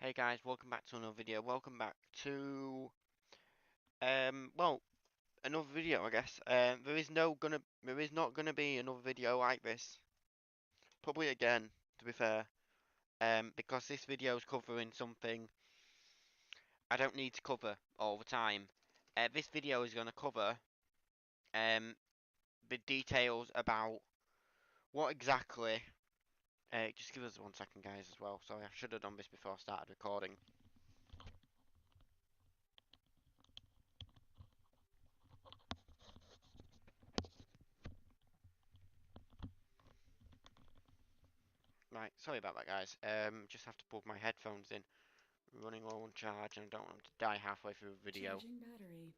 Hey guys, welcome back to another video. Welcome back to another video, I guess. There is not gonna be another video like this. Probably again, to be fair. Because this video is covering something I don't need to cover all the time. This video is gonna cover um the details about what exactly. Just give us 1 second, guys, as well. Sorry, I should have done this before I started recording. Right, sorry about that, guys. Just have to plug my headphones in. Running low on charge and I don't want them to die halfway through the video. Charging battery.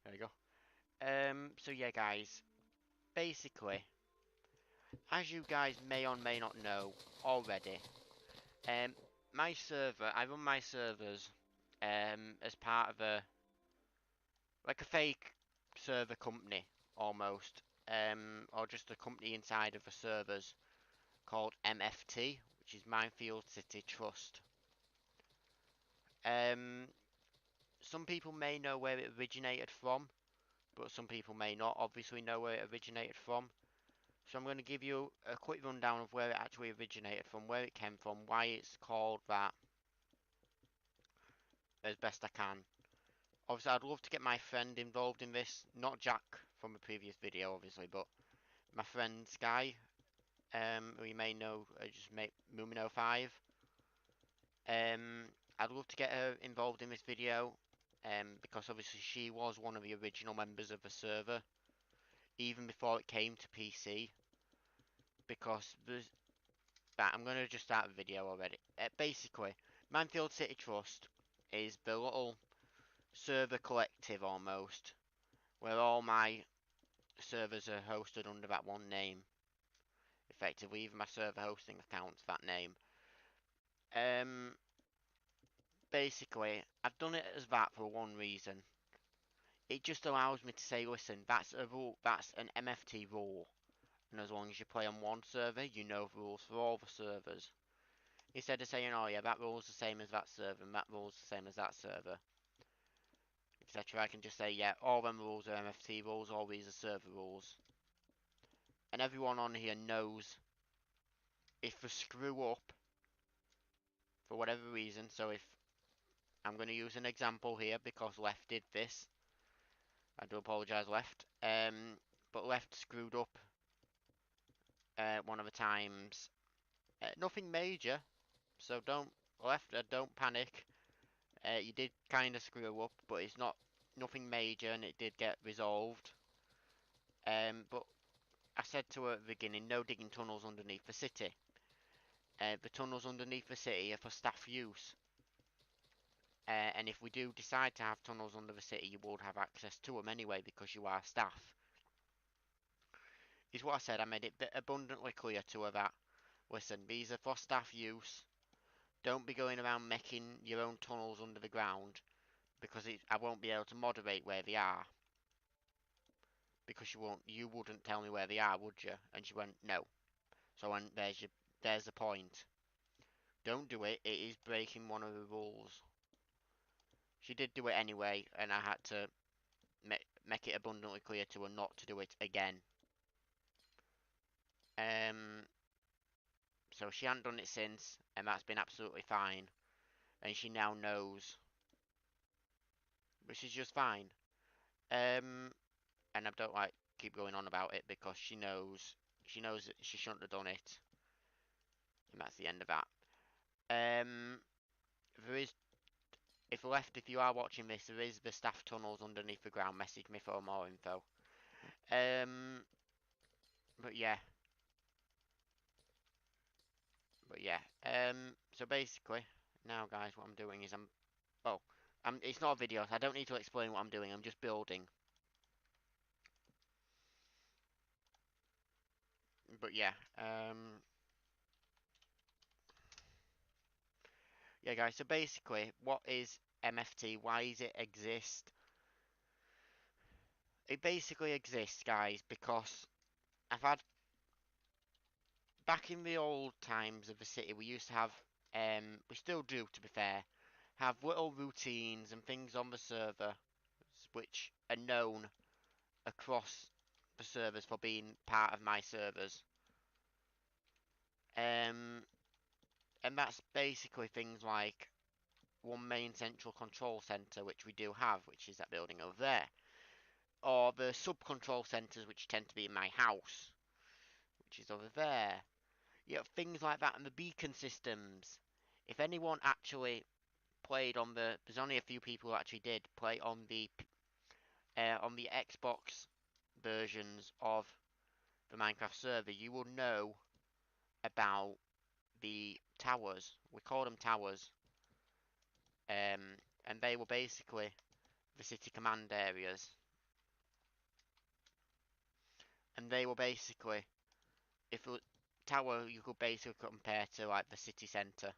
There you go. So yeah, guys. Basically, as you guys may or may not know already, um, I run my servers, as part of a fake server company, almost, or just a company inside of the servers called MFT, which is Minefield City Trust. Um, some people may know where it originated from, but some people may not obviously know where it originated from. So I'm going to give you a quick rundown of where it actually originated from, where it came from, why it's called that, as best I can. Obviously, I'd love to get my friend involved in this, not Jack from the previous video, obviously, but my friend Sky, who you may know, just Mumino5. Um, I'd love to get her involved in this video, because obviously she was one of the original members of the server, even before it came to PC. Because I'm going to just start the video already. Basically, Minefield City Trust is the little server collective almost, where all my servers are hosted under that one name. Effectively, even my server hosting account's that name. Um, Basically, I've done it as that for one reason. It just allows me to say, listen, that's a rule, that's an MFT rule, and as long as you play on one server, you know the rules for all the servers. Instead of saying, oh yeah, that rule's the same as that server, and that rule's the same as that server, etc. I can just say, yeah, all them rules are MFT rules, all these are server rules. And everyone on here knows if they screw up for whatever reason. So if I'm going to use an example here because Left did this, I do apologise, Left. But Left screwed up one of the times. Nothing major, so don't panic. You did kind of screw up, but it's nothing major, and it did get resolved. But I said to her at the beginning, no digging tunnels underneath the city. The tunnels underneath the city are for staff use. And if we do decide to have tunnels under the city, you would have access to them anyway because you are staff. Is what I said. I made it abundantly clear to her that, listen, these are for staff use. Don't be going around making your own tunnels under the ground because I won't be able to moderate where they are. Because you wouldn't tell me where they are, would you? And she went, no. So I went, there's the point. Don't do it. It is breaking one of the rules. She did do it anyway, and I had to make it abundantly clear to her not to do it again. So she hadn't done it since, and that's been absolutely fine. And she now knows, which is just fine. And I don't like keep going on about it because she knows that she shouldn't have done it, and that's the end of that. There is, if you are watching this, there is the staff tunnels underneath the ground. Message me for more info. Um, but yeah, so basically, now guys, what I'm doing is it's not a video, so I don't need to explain what I'm doing. I'm just building. But yeah, guys. So basically, what is MFT? Why does it exist? It basically exists, guys, because I've had back in the old times of the city, we used to have we still do, to be fair, have little routines and things on the server which are known across the servers for being part of my servers. And that's basically things like one main central control center, which we do have, which is that building over there. Or the sub-control centers, which tend to be in my house, which is over there. You know, things like that, and the beacon systems. If anyone actually played on there's only a few people who actually did play on the Xbox versions of the Minecraft server, you will know about the towers. We call them towers. And they were basically the city command areas. And they were basically, if a tower you could basically compare to like the city centre.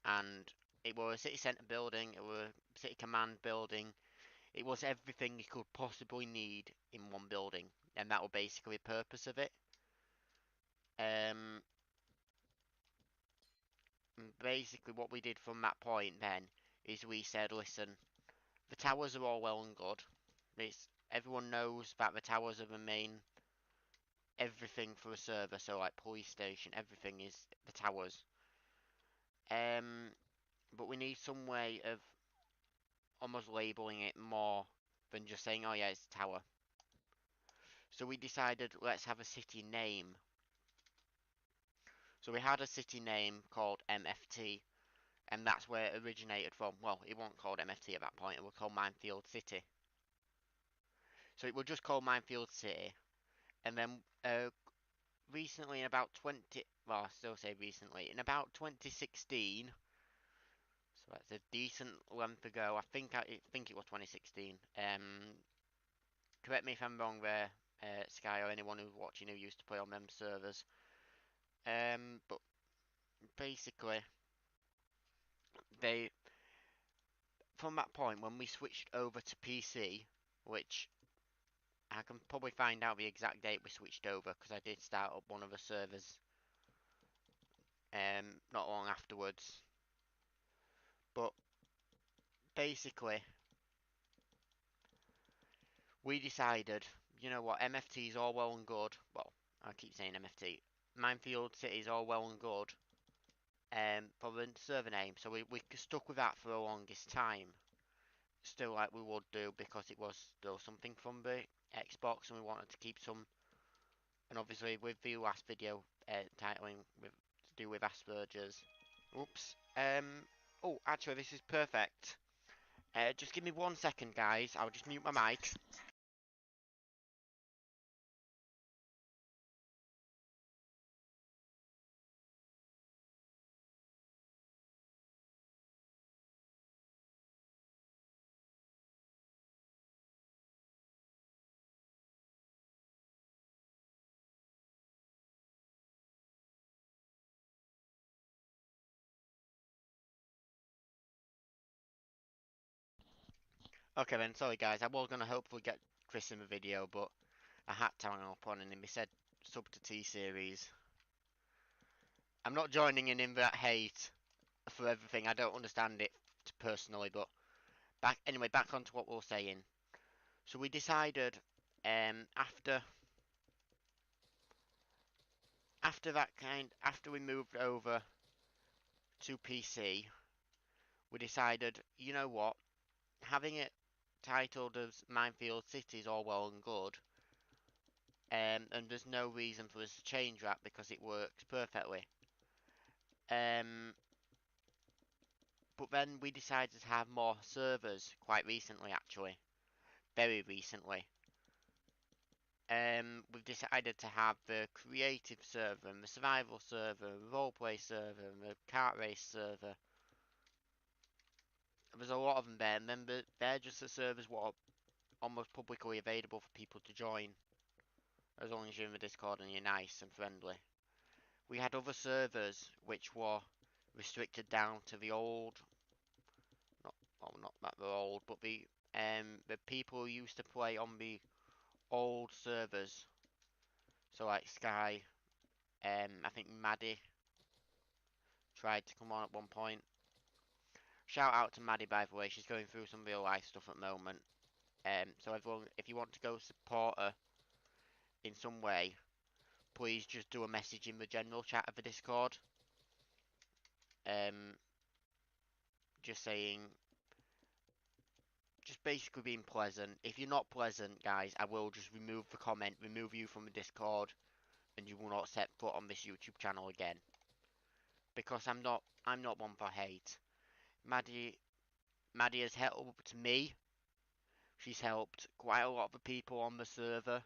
And it was a city centre building, it was a city command building, it was everything you could possibly need in one building. And that was basically the purpose of it. Basically what we did from that point then is we said, listen, the towers are all well and good. Everyone knows that the towers are the main everything for a server, so like police station, everything is the towers. But we need some way of almost labeling it more than just saying, oh yeah, it's a tower. So we decided, let's have a city name. So we had a city name called MFT, and that's where it originated from. Well, it wasn't called MFT at that point, it was called Minefield City. So it was just called Minefield City, and then recently in about 20, well, I still say recently, in about 2016, so that's a decent length ago, I think it was 2016, correct me if I'm wrong there, Sky, or anyone who's watching who used to play on them servers, but basically, they, from that point, when we switched over to PC, which I can probably find out the exact date we switched over, because I did start up one of the servers, not long afterwards, but basically, we decided, you know what, MFT is all well and good. Well, I keep saying MFT. Minefield City is all well and good for the server name. So we stuck with that for the longest time. Still like we would do because it was still something from the Xbox and we wanted to keep some. And obviously with the last video titling to do with Asperger's. Oops. Oh, actually this is perfect. Just give me 1 second, guys. I'll just mute my mic. Okay then, sorry guys, I was going to hopefully get Chris in the video, but I had to hang up on him. He said sub to T-Series. I'm not joining in that hate for everything. I don't understand it personally, but back onto what we were saying. So we decided after we moved over to PC, we decided, you know what, having it titled as Minefield City is all well and good, and there's no reason for us to change that because it works perfectly. But then we decided to have more servers quite recently, actually, very recently. We've decided to have the creative server and the survival server, the roleplay server, and the kart race server. There's a lot of them there, and then they're just the servers what are almost publicly available for people to join, as long as you're in the Discord and you're nice and friendly. We had other servers which were restricted down to the old, not that they're old, but the people who used to play on the old servers. So like Sky, I think Maddie, tried to come on at one point. Shout out to Maddie, by the way. She's going through some real life stuff at the moment. So everyone, if you want to go support her in some way, please just do a message in the general chat of the Discord. Just saying, just basically being pleasant. If you're not pleasant, guys, I will just remove the comment, remove you from the Discord, and you will not set foot on this YouTube channel again. Because I'm not one for hate. Maddie has helped me. She's helped quite a lot of the people on the server.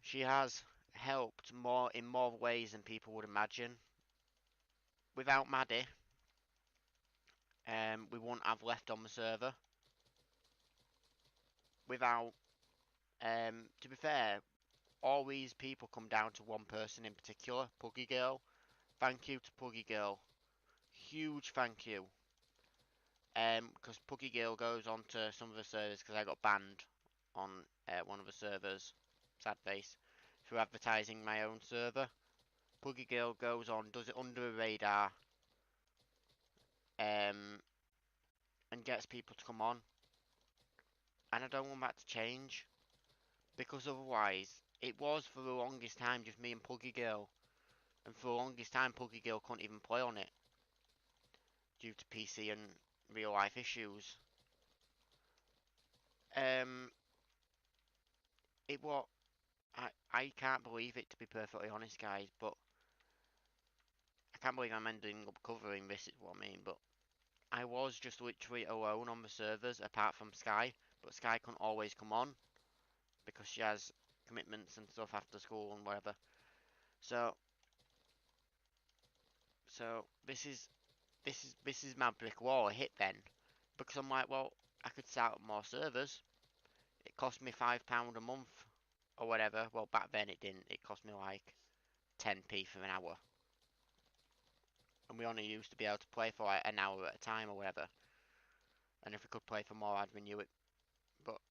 She has helped in more ways than people would imagine. Without Maddie, we wouldn't have left on the server. Without, to be fair, all these people come down to one person in particular, Puggy Girl. Thank you to Puggy Girl. Huge thank you. Because Puggy Girl goes on to some of the servers, because I got banned on one of the servers, sad face, for advertising my own server. Puggy Girl goes on, does it under the radar, and gets people to come on. And I don't want that to change, because otherwise, it was for the longest time just me and Puggy Girl. And for the longest time, Puggy Girl couldn't even play on it, due to PC and real life issues. It was, I can't believe it, to be perfectly honest, guys, but I can't believe I'm ending up covering this, is what I mean, but I was just literally alone on the servers, apart from Sky, but Sky couldn't always come on, because she has commitments and stuff after school and whatever. So this is my brick wall I hit then, because I'm like, well, I could start up more servers. It cost me £5 a month, or whatever. Well, back then it didn't. It cost me like 10p for an hour. And we only used to be able to play for like an hour at a time or whatever. And if we could play for more, I'd renew it. But,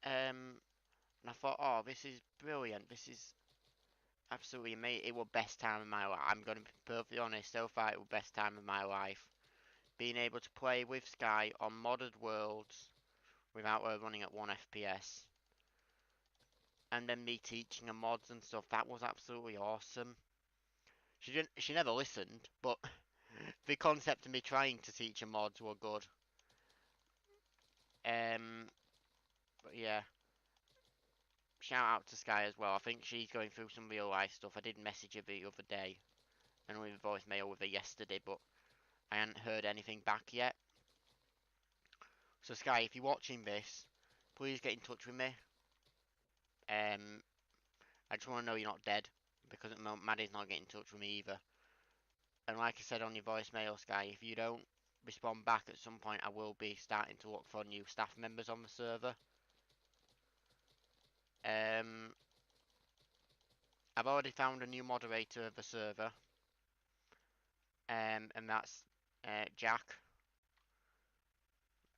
and I thought, oh, this is brilliant. This is absolutely amazing. It was best time of my life. I'm going to be perfectly honest. So far, it was best time of my life. Being able to play with Sky on modded worlds without her running at 1 FPS. And then me teaching her mods and stuff. That was absolutely awesome. She never listened, but the concept of me trying to teach her mods were good. But yeah. Shout out to Sky as well. I think she's going through some real life stuff. I did message her the other day and we voicemail with her yesterday, but I hadn't heard anything back yet. So Sky, if you're watching this, please get in touch with me. I just want to know you're not dead, because at the moment Maddie's not getting in touch with me either. And like I said on your voicemail, Sky, if you don't respond back at some point, I will be starting to look for new staff members on the server. I've already found a new moderator of the server. And that's Jack.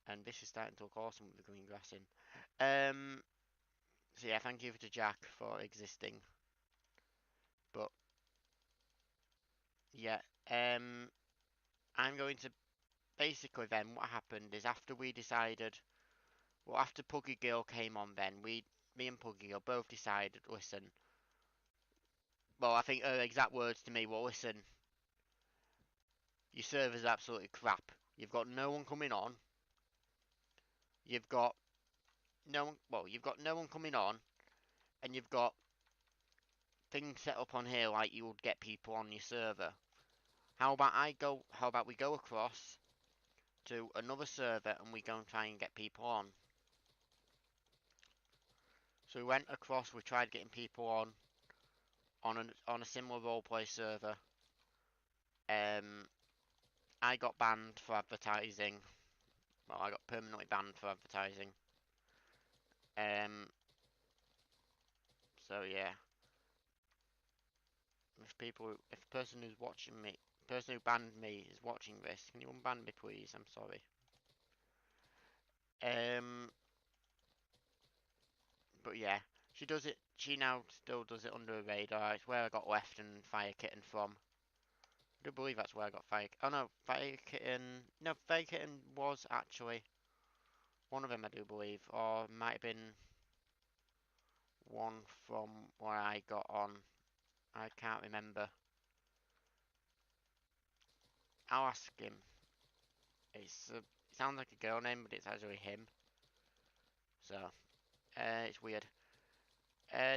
And this is starting to look awesome with the green grass in. So yeah, thank you to Jack for existing. But yeah, I'm going to basically then what happened is after we decided, well, after Puggy Girl came on, then me and Puggy Girl both decided, listen. Well, I think her exact words to me were, listen, your server's absolutely crap. You've got no one coming on. You've got no one. Well, you've got no one coming on, and you've got things set up on here like you would get people on your server. How about we go across to another server and we go and try and get people on. So we went across, we tried getting people on a similar roleplay server. I got banned for advertising. Well, I got permanently banned for advertising. So yeah. If the person who's watching me, the person who banned me is watching this, can you unban me please? I'm sorry. But yeah, she does it. she now still does it under a radar. It's where I got Left and Fire Kitten from. I do believe that's where I got Fire. Oh no, Fire Kitten. No, Fire Kitten was actually one of them, I do believe, or it might have been one from where I got on. I can't remember. I'll ask him. It sounds like a girl name, but it's actually him. So, it's weird.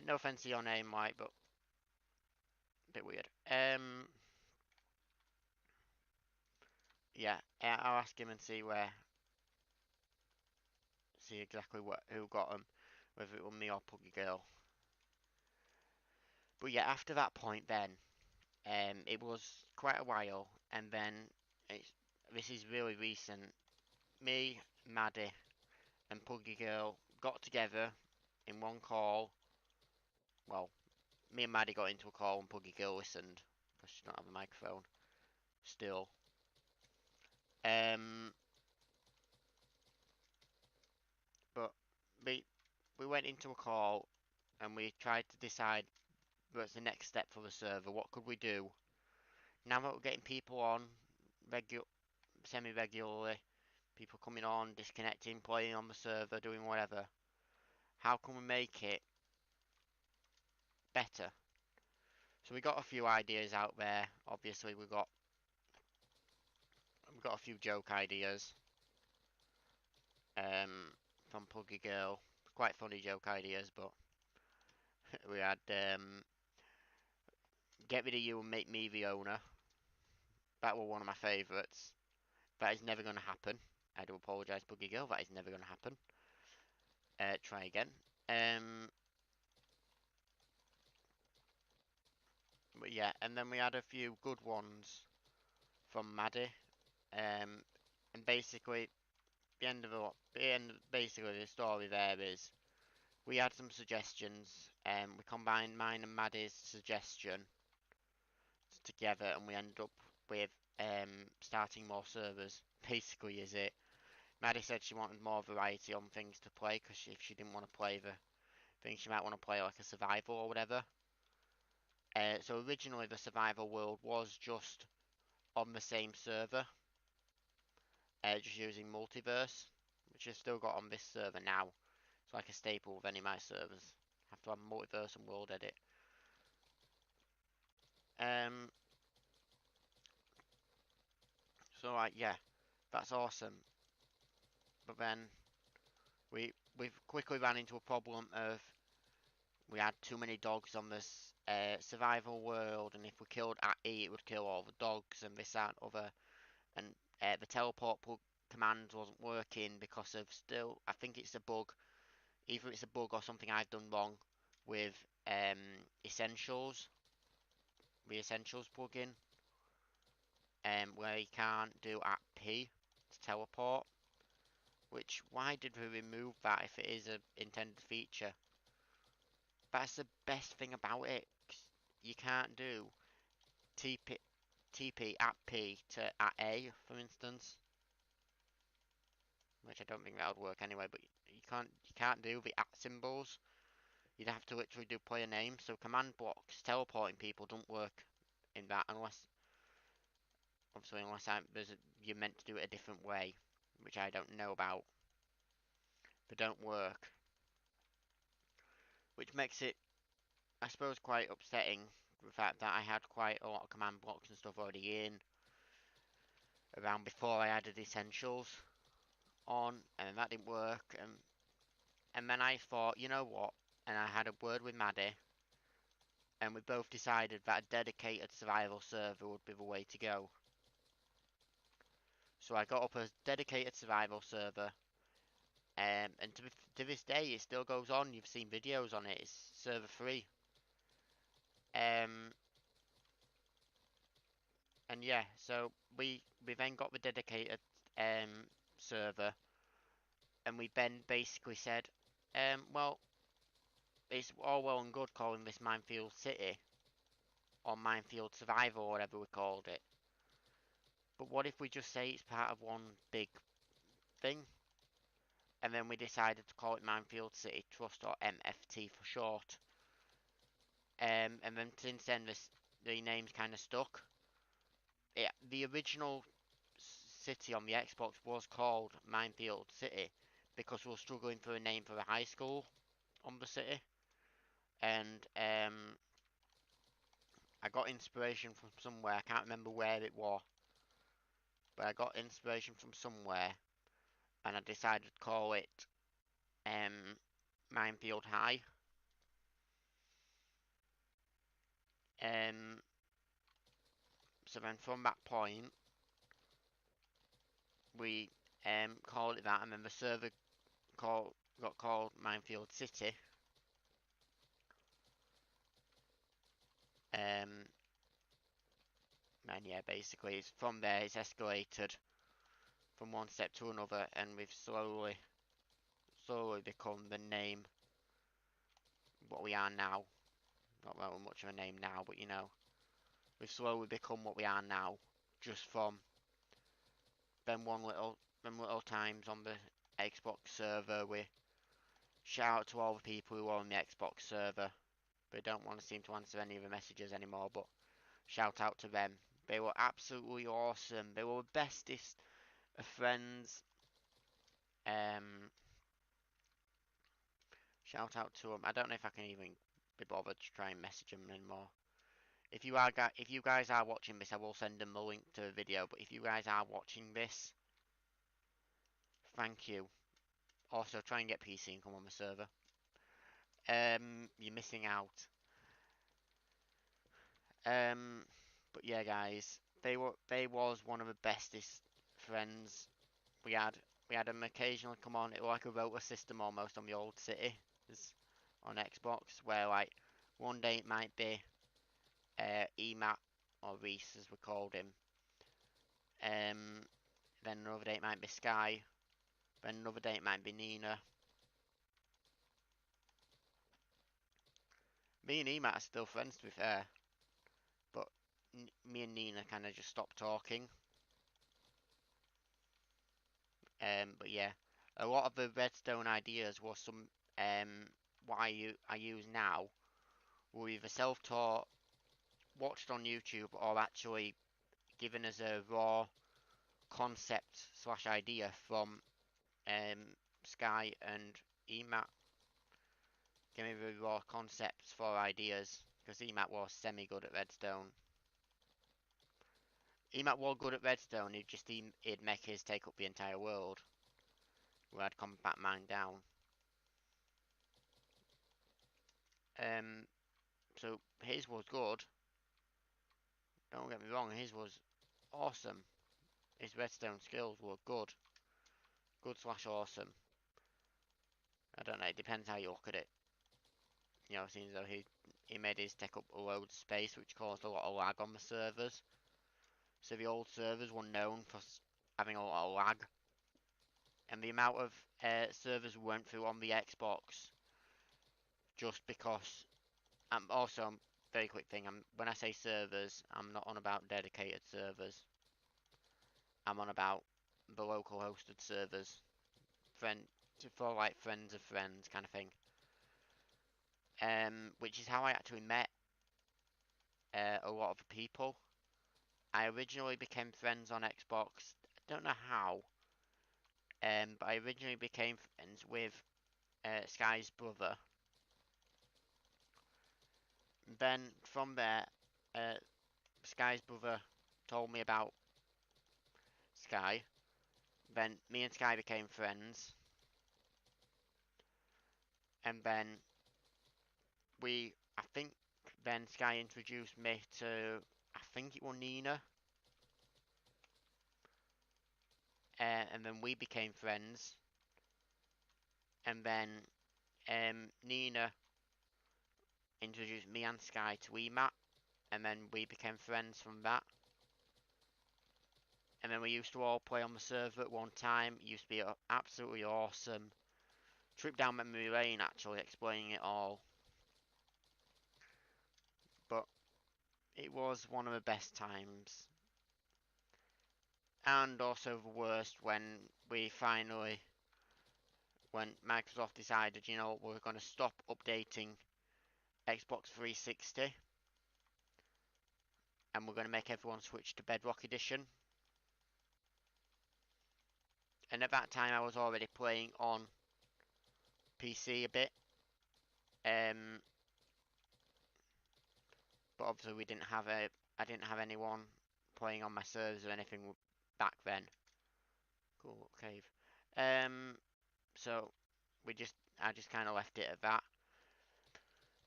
No offense to your name, Mike, but a bit weird. Yeah, I'll ask him and see exactly who got them, whether it was me or Puggy Girl. But yeah, after that point, then it was quite a while, and then this is really recent. Me, Maddie, and Puggy Girl got together in one call. Well, me and Maddie got into a call and Puggy Girl listened because she don't have a microphone still. Um, but we went into a call and we tried to decide what's the next step for the server. What could we do now that we're getting people on semi-regularly? People coming on, disconnecting, playing on the server, doing whatever. How can we make it better? So we got a few ideas out there. Obviously, we got a few joke ideas from Puggy Girl. Quite funny joke ideas, but we had get rid of you and make me the owner. That was one of my favourites. That is never going to happen. I do apologise, Puggy Girl. That is never going to happen. Try again. But yeah, and then we had a few good ones from Maddie. And basically, basically the story there is we had some suggestions. We combined mine and Maddie's suggestion together, and we ended up with starting more servers. Basically, is it? Maddie said she wanted more variety on things to play because if she didn't want to play the thing, she might want to play like a survival or whatever. So originally the survival world was just on the same server, just using multiverse, which I've still got on this server now. It's like a staple of any of my servers. Have to have multiverse and world edit. Um, so like yeah, that's awesome. But then we've quickly ran into a problem of we had too many dogs on this survival world, and if we killed at E, it would kill all the dogs and this that and other. And the teleport command wasn't working because of still, I think it's a bug. Either it's a bug or something I've done wrong with essentials, the essentials plugin, where you can't do at P to teleport. Which why did we remove that if it is an intended feature? That's the best thing about it. 'Cause you can't do TP at P to at A, for instance, which I don't think that would work anyway. But you can't do the at symbols. You'd have to literally do player name. So command blocks teleporting people don't work in that unless obviously you're meant to do it a different way, which I don't know about. They don't work, which makes it, I suppose, quite upsetting. The fact that I had quite a lot of command blocks and stuff already in around before I added essentials on, and that didn't work. And then I thought, you know what? And I had a word with Maddie, and we both decided that a dedicated survival server would be the way to go. So I got up a dedicated survival server, and to this day it still goes on. You've seen videos on it. It's server free. Um, and yeah, so we then got the dedicated server, and we then basically said, well, it's all well and good calling this Minefield City or Minefield Survival or whatever we called it. But what if we just say it's part of one big thing? And then we decided to call it Minefield City Trust or MFT for short. And then since then, the name's kind of stuck. The original city on the Xbox was called Minefield City because we were struggling for a name for a high school on the city, and I got inspiration from somewhere. I can't remember where it was, but I got inspiration from somewhere, and I decided to call it Minefield High. Um, so then from that point, we called it that, and then the server got called Minefield City. And yeah, basically, it's from there it's escalated from one step to another, and we've slowly become the name what we are now. Not really much of a name now, but you know, we've slowly become what we are now, just from them little times on the Xbox server. We shout out to all the people who are on the Xbox server. They don't want to seem to answer any of the messages anymore, but shout out to them. They were absolutely awesome. They were the bestest of friends. Shout out to them. I don't know if I can even be bothered to try and message them anymore. If you guys are watching this, I will send them the link to the video. But if you guys are watching this, thank you. Also, try and get PC and come on the server. You're missing out. But yeah, guys, they was one of the bestest friends we had. We had them occasionally come on. It was like a rota system almost on the old city on Xbox, where like one day it might be EMAT or Reese as we called him. Then another day it might be Sky. Then another day it might be Nina. Me and EMAT are still friends to be fair, but me and Nina kind of just stopped talking. But yeah, a lot of the redstone ideas were some what I use now were either self-taught, watched on YouTube, or actually given as a raw concept slash idea from Sky and EMAT. Give me the raw concepts for ideas because EMAT was semi good at redstone. EMAT was good at redstone. He'd make his take up the entire world. We had combat mine down. So his was good. Don't get me wrong, his was awesome. His redstone skills were good. Good slash awesome. I don't know, it depends how you look at it. You know, it seems though he made his take up a load of space, which caused a lot of lag on the servers. So the old servers were known for having a lot of lag. And the amount of servers we went through on the Xbox, just because. Also, very quick thing. When I say servers, I'm not on about dedicated servers. I'm on about the local hosted servers, for like friends of friends kind of thing. Which is how I actually met a lot of people. I originally became friends on Xbox. I don't know how, but I originally became friends with Sky's brother. Then from there, Sky's brother told me about Sky. Then me and Sky became friends, and then I think, then Sky introduced me to, I think it was Nina, and then we became friends, and then Nina introduced me and Sky to EMAT, and then we became friends from that. And then we used to all play on the server at one time. It used to be absolutely awesome. Trip down memory lane, actually, explaining it all. But it was one of the best times. And also the worst when when Microsoft decided, you know, we're going to stop updating Xbox 360, and we're going to make everyone switch to Bedrock Edition. And at that time I was already playing on PC a bit, but obviously I didn't have anyone playing on my servers or anything back then. Cool cave. So I just kind of left it at that.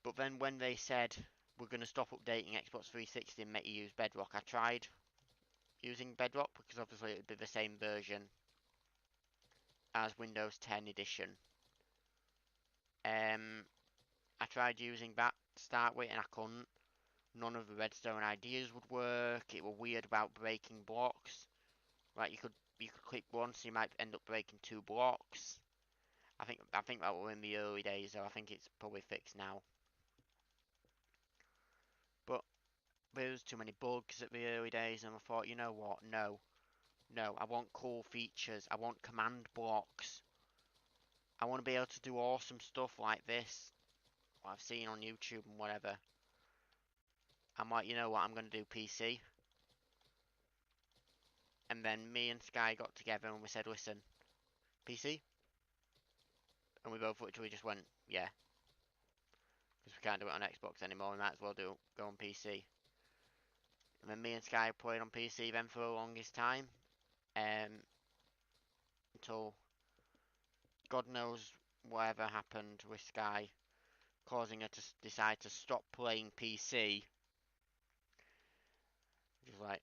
But then when they said we're going to stop updating Xbox 360 and make you use Bedrock, I tried using Bedrock because obviously it would be the same version as Windows 10 Edition. I tried using that to start with and I couldn't. None of the redstone ideas would work. It were weird about breaking blocks. Like you could click once, you might end up breaking 2 blocks. I think that was in the early days, though. I think it's probably fixed now. But there was too many bugs at the early days, and I thought, you know what? No, I want cool features. I want command blocks. I want to be able to do awesome stuff like this, what I've seen on YouTube and whatever. I'm like, you know what? I'm going to do PC. And then me and Sky got together and we said, listen, PC? And we both literally just went, yeah. Because we can't do it on Xbox anymore, we might as well go on PC. And then me and Sky played on PC then for the longest time. Until God knows whatever happened with Sky, causing her to decide to stop playing PC. Just like,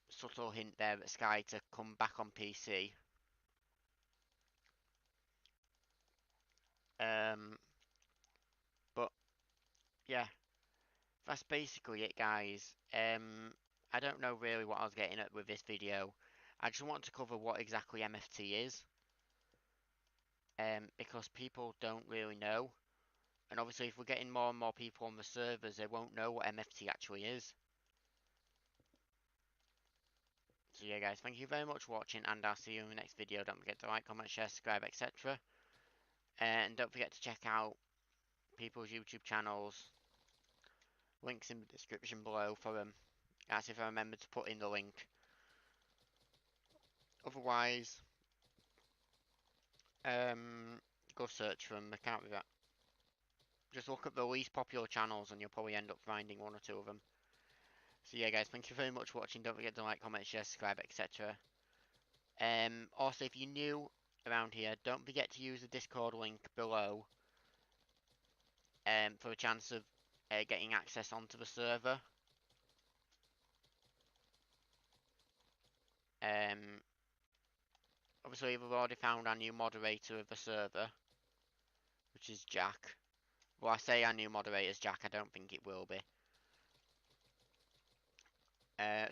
subtle hint there at Sky to come back on PC. But, yeah. That's basically it, guys. I don't know really what I was getting at with this video. I just want to cover what exactly MFT is. Because people don't really know. And obviously if we're getting more and more people on the servers, they won't know what MFT actually is. So yeah guys, thank you very much for watching and I'll see you in the next video. Don't forget to like, comment, share, subscribe, etc. And don't forget to check out people's YouTube channels. Links in the description below for them. That's if I remember to put in the link. Otherwise, go search for them. They can't be that. Just look at the least popular channels and you'll probably end up finding 1 or 2 of them. So yeah guys, thank you very much for watching. Don't forget to like, comment, share, subscribe, etc. Also, if you're new around here, don't forget to use the Discord link below for a chance of getting access onto the server. Obviously, we've already found our new moderator of the server, which is Jack. Well, I say our new moderator is Jack, I don't think it will be.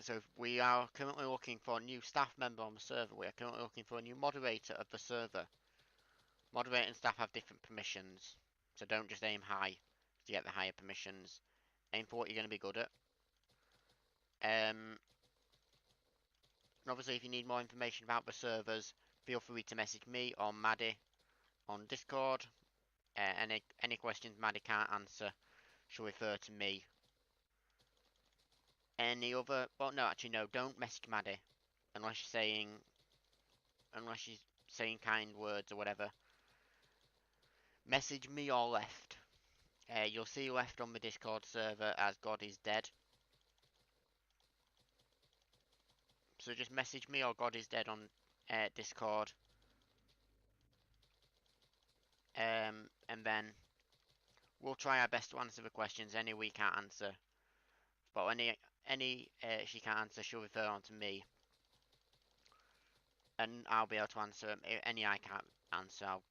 So we are currently looking for a new staff member on the server. We are currently looking for a new moderator of the server. Moderator and staff have different permissions, so don't just aim high to get the higher permissions. Aim for what you're going to be good at. And obviously, if you need more information about the servers, feel free to message me or Maddie on Discord. Any questions Maddie can't answer, she'll refer to me. Any other... Well, no, actually, no. Don't message Maddie unless you're saying kind words or whatever. Message me or left. You'll see left on the Discord server as God is dead. So just message me or God is dead on Discord. And then we'll try our best to answer the questions. Any we can't answer. But any she can't answer, she'll refer on to me. And I'll be able to answer them. Any I can't answer, I'll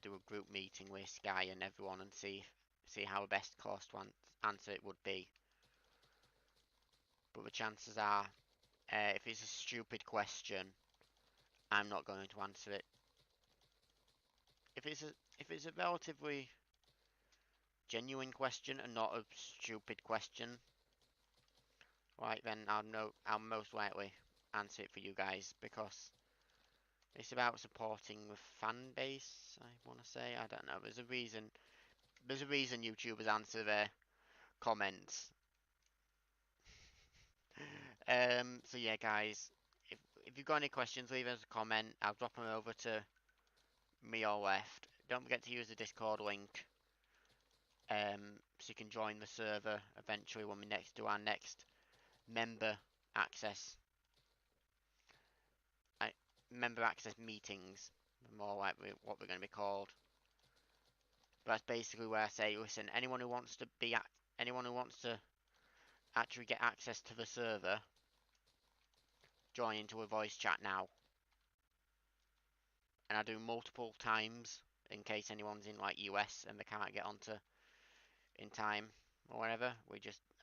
do a group meeting with Sky and everyone and see how the best course to answer it would be. But the chances are, if it's a stupid question, I'm not going to answer it. If it's a relatively genuine question and not a stupid question, right, then I'll most likely answer it for you guys because it's about supporting the fan base, I want to say. I don't know. There's a reason There's a reason YouTubers answer their comments. So yeah, guys, if you've got any questions, leave us a comment. I'll drop them over to me or left. Don't forget to use the Discord link. So you can join the server eventually when we next do our next member access. Member access meetings, more like what they're going to be called. But that's basically where I say, listen, anyone who wants to actually get access to the server, join into a voice chat now. And I do multiple times in case anyone's in like US and they can't get onto in time or whatever.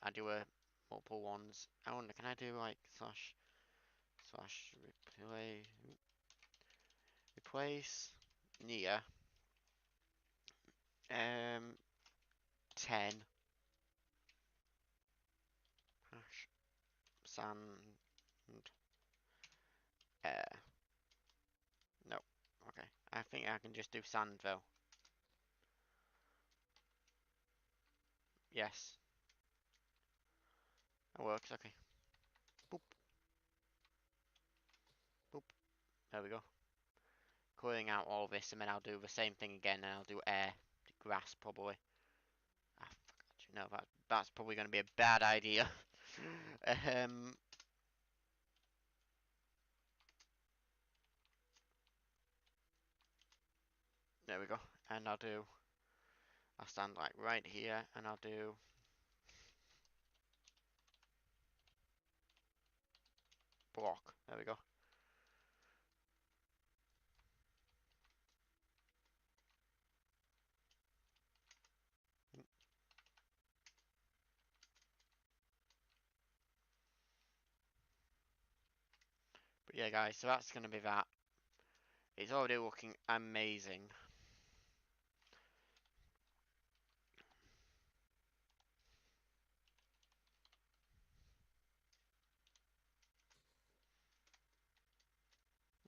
I do a multiple ones. I wonder, can I do like slash replace near 10 hash sand air. No. Okay. I think I can just do sand though. Yes. That works. Okay. Boop. Boop. There we go. Clearing out all this, and then I'll do the same thing again, and I'll do air, grass probably. Ah, fuck, no, that's probably going to be a bad idea. There we go, and I'll stand like right here, and I'll do block. There we go. But yeah, guys, so that's going to be that. It's already looking amazing.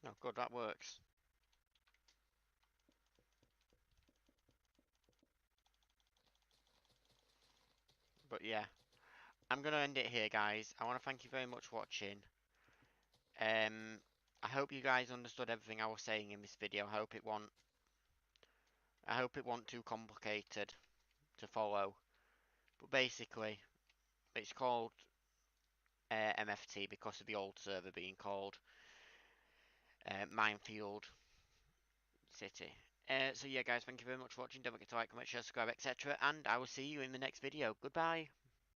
Oh, good, that works. But yeah, I'm going to end it here, guys. I want to thank you very much for watching. I hope you guys understood everything I was saying in this video. I hope it wasn't too complicated to follow. But basically, it's called MFT because of the old server being called Minefield City. So yeah, guys, thank you very much for watching. Don't forget to like, comment, share, subscribe, etc. And I will see you in the next video. Goodbye.